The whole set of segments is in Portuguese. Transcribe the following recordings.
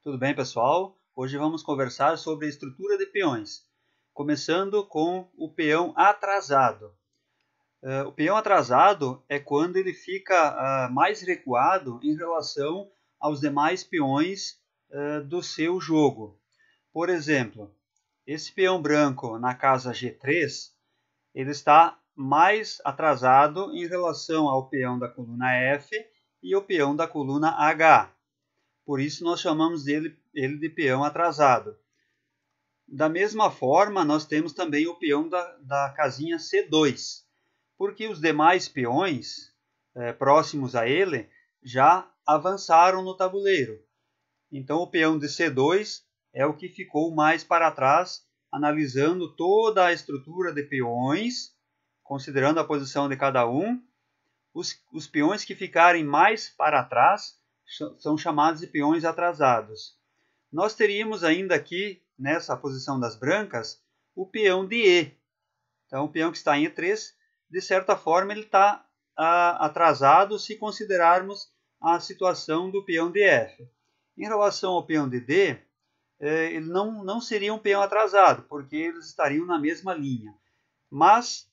Tudo bem, pessoal? Hoje vamos conversar sobre a estrutura de peões, começando com o peão atrasado. O peão atrasado é quando ele fica mais recuado em relação aos demais peões do seu jogo. Por exemplo, esse peão branco na casa G3, ele está mais atrasado em relação ao peão da coluna F e ao peão da coluna H. Por isso nós chamamos ele de peão atrasado. Da mesma forma, nós temos também o peão da casinha C2, porque os demais peões próximos a ele já avançaram no tabuleiro. Então o peão de C2 é o que ficou mais para trás, analisando toda a estrutura de peões, considerando a posição de cada um. Os peões que ficarem mais para trás são chamados de peões atrasados. Nós teríamos ainda aqui, nessa posição das brancas, o peão de E. Então, o peão que está em E3, de certa forma, ele está atrasado se considerarmos a situação do peão de F. Em relação ao peão de D, ele não seria um peão atrasado, porque eles estariam na mesma linha. Mas,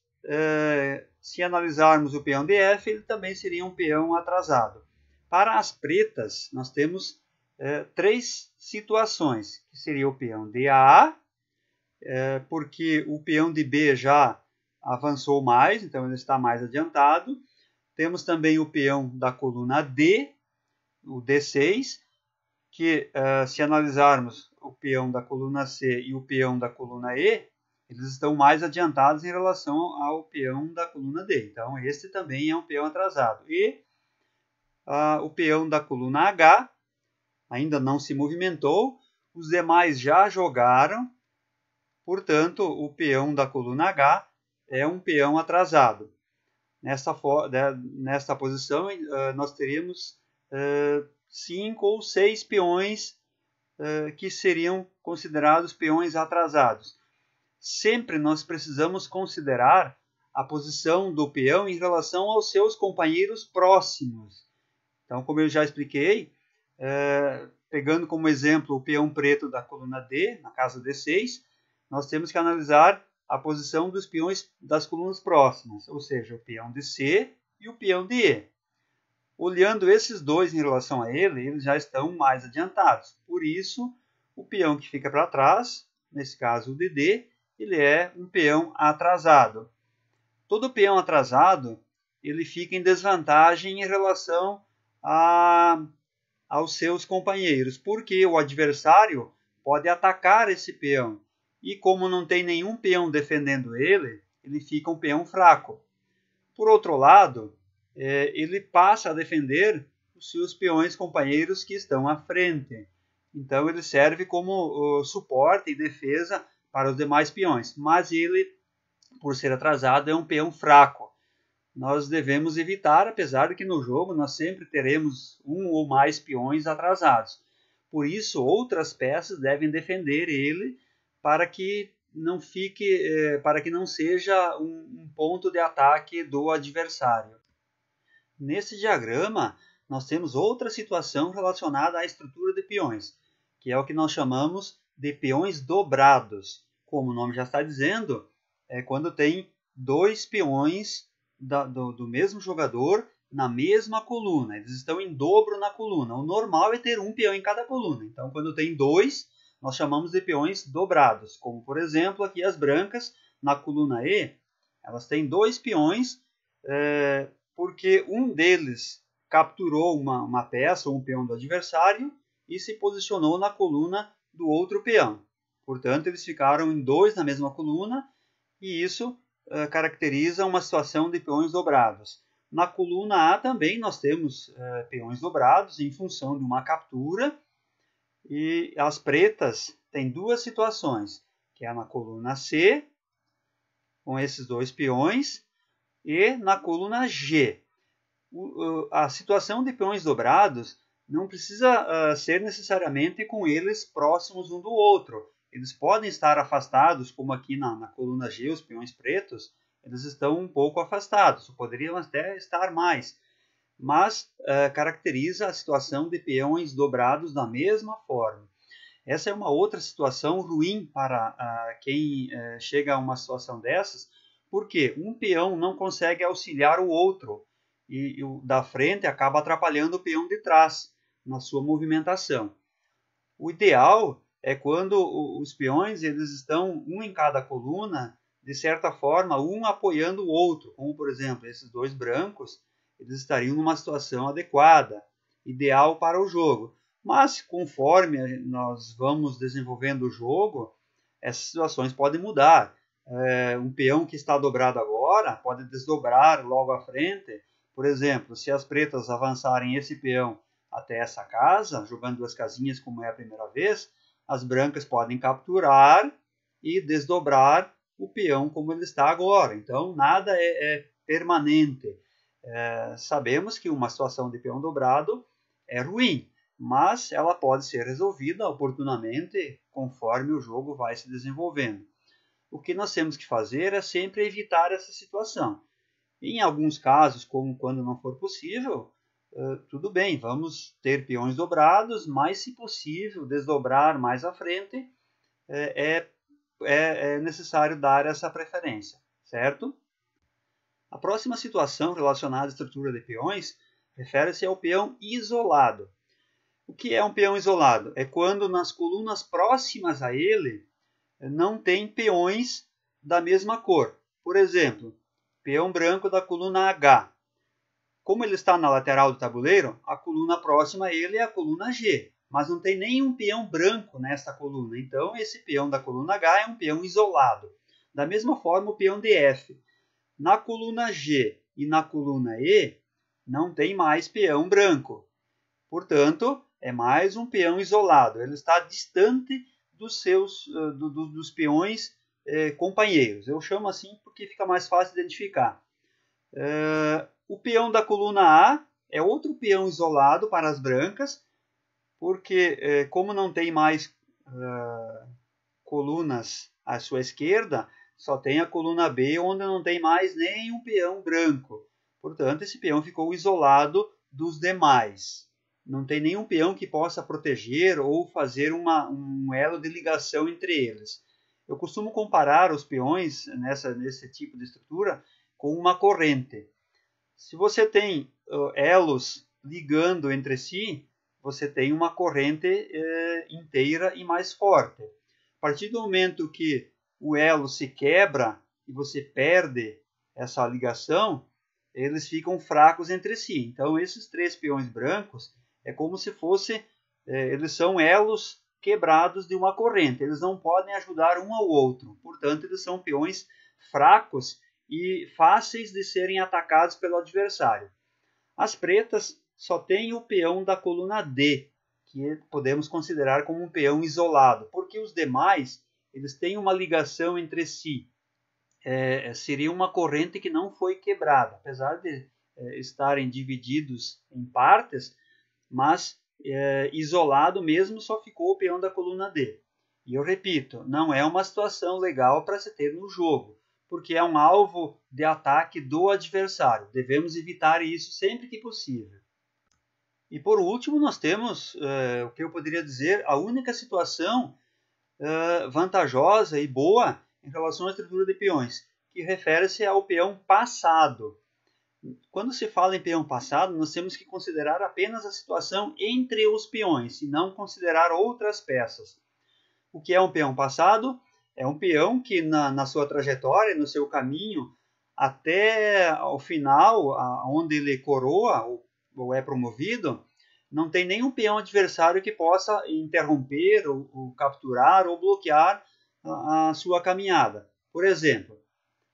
se analisarmos o peão de F, ele também seria um peão atrasado. Para as pretas, nós temos três situações, que seria o peão de A, porque o peão de B já avançou mais, então ele está mais adiantado. Temos também o peão da coluna D, o D6, que se analisarmos o peão da coluna C e o peão da coluna E, eles estão mais adiantados em relação ao peão da coluna D. Então, este também é um peão atrasado. E o peão da coluna H ainda não se movimentou, os demais já jogaram, portanto, o peão da coluna H é um peão atrasado. Nesta posição, nós teríamos 5 ou 6 peões que seriam considerados peões atrasados. Sempre nós precisamos considerar a posição do peão em relação aos seus companheiros próximos. Então, como eu já expliquei, pegando como exemplo o peão preto da coluna D, na casa D6, nós temos que analisar a posição dos peões das colunas próximas, ou seja, o peão de C e o peão de E. Olhando esses dois em relação a ele, eles já estão mais adiantados. Por isso, o peão que fica para trás, nesse caso o de D, ele é um peão atrasado. Todo peão atrasado, ele fica em desvantagem em relação aos seus companheiros, porque o adversário pode atacar esse peão. E como não tem nenhum peão defendendo ele, ele fica um peão fraco. Por outro lado, ele passa a defender os seus peões companheiros que estão à frente. Então ele serve como suporte e defesa para os demais peões. Mas ele, por ser atrasado, é um peão fraco. Nós devemos evitar, apesar de que no jogo nós sempre teremos um ou mais peões atrasados. Por isso, outras peças devem defender ele para que não seja um ponto de ataque do adversário. Nesse diagrama, nós temos outra situação relacionada à estrutura de peões, que é o que nós chamamos de peões dobrados. Como o nome já está dizendo, é quando tem dois peões do mesmo jogador na mesma coluna. Eles estão em dobro na coluna. O normal é ter um peão em cada coluna. Então, quando tem dois, nós chamamos de peões dobrados. Como, por exemplo, aqui as brancas, na coluna E, elas têm dois peões, porque um deles capturou uma peça ou um peão do adversário e se posicionou na coluna do outro peão. Portanto, eles ficaram em dois na mesma coluna e isso caracteriza uma situação de peões dobrados. Na coluna A também nós temos peões dobrados em função de uma captura. E as pretas têm duas situações, que é na coluna C, com esses dois peões, e na coluna G. A situação de peões dobrados não precisa ser necessariamente com eles próximos um do outro. Eles podem estar afastados, como aqui na coluna G, os peões pretos, eles estão um pouco afastados, poderiam até estar mais. mas caracteriza a situação de peões dobrados da mesma forma. Essa é uma outra situação ruim para quem chega a uma situação dessas, porque um peão não consegue auxiliar o outro e o da frente acaba atrapalhando o peão de trás na sua movimentação. O ideal é quando os peões eles estão um em cada coluna, de certa forma, um apoiando o outro, como por exemplo, esses dois brancos, eles estariam numa situação adequada, ideal para o jogo. Mas conforme nós vamos desenvolvendo o jogo, essas situações podem mudar. Um peão que está dobrado agora pode desdobrar logo à frente. Por exemplo, se as pretas avançarem esse peão até essa casa, jogando duas casinhas como é a primeira vez, as brancas podem capturar e desdobrar o peão como ele está agora. Então, nada é permanente. Sabemos que uma situação de peão dobrado é ruim, mas ela pode ser resolvida oportunamente conforme o jogo vai se desenvolvendo. O que nós temos que fazer é sempre evitar essa situação. Em alguns casos, como quando não for possível, tudo bem, vamos ter peões dobrados, mas se possível desdobrar mais à frente, é necessário dar essa preferência, certo? A próxima situação relacionada à estrutura de peões refere-se ao peão isolado. O que é um peão isolado? É quando nas colunas próximas a ele não tem peões da mesma cor. Por exemplo, peão branco da coluna H. Como ele está na lateral do tabuleiro, a coluna próxima a ele é a coluna G, mas não tem nenhum peão branco nesta coluna. Então, esse peão da coluna H é um peão isolado. Da mesma forma, o peão de F. Na coluna G e na coluna E, não tem mais peão branco. Portanto, é mais um peão isolado. Ele está distante dos peões companheiros. Eu chamo assim porque fica mais fácil identificar. O peão da coluna A é outro peão isolado para as brancas, porque como não tem mais colunas à sua esquerda, só tem a coluna B, onde não tem mais nenhum peão branco. Portanto, esse peão ficou isolado dos demais. Não tem nenhum peão que possa proteger ou fazer um elo de ligação entre eles. Eu costumo comparar os peões nesse tipo de estrutura com uma corrente. Se você tem elos ligando entre si, você tem uma corrente inteira e mais forte. A partir do momento que o elo se quebra e você perde essa ligação, eles ficam fracos entre si. Então, esses três peões brancos é como se eles são elos quebrados de uma corrente. Eles não podem ajudar um ao outro. Portanto, eles são peões fracos e fáceis de serem atacados pelo adversário. As pretas só têm o peão da coluna D, que podemos considerar como um peão isolado, porque os demais eles têm uma ligação entre si. Seria uma corrente que não foi quebrada, apesar de estarem divididos em partes, mas isolado mesmo só ficou o peão da coluna D. E eu repito, não é uma situação legal para se ter no jogo, porque é um alvo de ataque do adversário. Devemos evitar isso sempre que possível. E por último, nós temos o que eu poderia dizer, a única situação vantajosa e boa em relação à estrutura de peões, que refere-se ao peão passado. Quando se fala em peão passado, nós temos que considerar apenas a situação entre os peões, e não considerar outras peças. O que é um peão passado? É um peão que na sua trajetória, no seu caminho, até o final, onde ele coroa ou é promovido, não tem nenhum peão adversário que possa interromper, ou capturar, ou bloquear a sua caminhada. Por exemplo,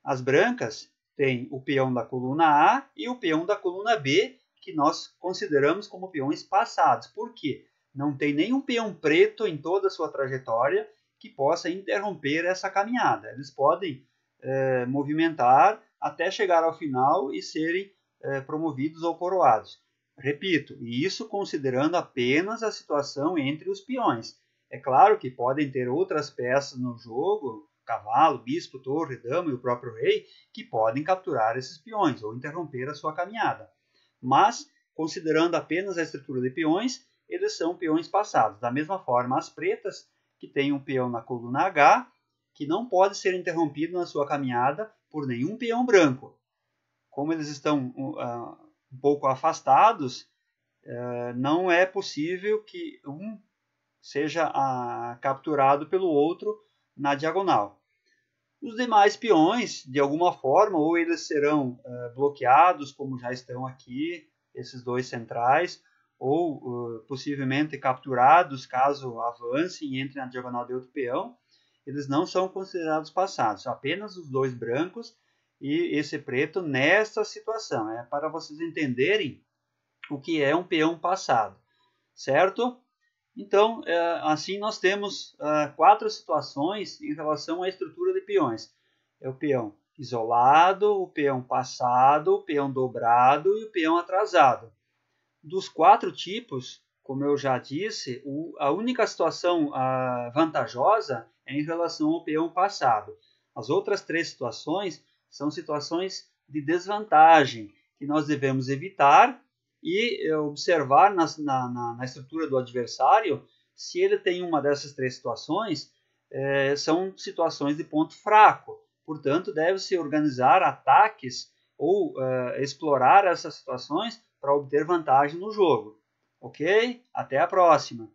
as brancas têm o peão da coluna A e o peão da coluna B, que nós consideramos como peões passados. Por quê? Não tem nenhum peão preto em toda a sua trajetória que possa interromper essa caminhada. Eles podem movimentar até chegar ao final e serem promovidos ou coroados. Repito, e isso considerando apenas a situação entre os peões. É claro que podem ter outras peças no jogo, cavalo, bispo, torre, dama e o próprio rei, que podem capturar esses peões ou interromper a sua caminhada. Mas considerando apenas a estrutura de peões, eles são peões passados. Da mesma forma, as pretas, que têm um peão na coluna H, que não pode ser interrompido na sua caminhada por nenhum peão branco. Como eles estão um pouco afastados, não é possível que um seja capturado pelo outro na diagonal. Os demais peões, de alguma forma, ou eles serão bloqueados, como já estão aqui, esses dois centrais, ou possivelmente capturados caso avancem e entrem na diagonal de outro peão. Eles não são considerados passados, apenas os dois brancos e esse preto nessa situação. É para vocês entenderem o que é um peão passado, certo? Então, assim nós temos 4 situações em relação à estrutura de peões. É o peão isolado, o peão passado, o peão dobrado e o peão atrasado. Dos 4 tipos, como eu já disse, a única situação vantajosa é em relação ao peão passado. As outras 3 situações são situações de desvantagem que nós devemos evitar e observar na estrutura do adversário se ele tem uma dessas 3 situações, são situações de ponto fraco. Portanto, deve-se organizar ataques ou explorar essas situações para obter vantagem no jogo. Ok? Até a próxima!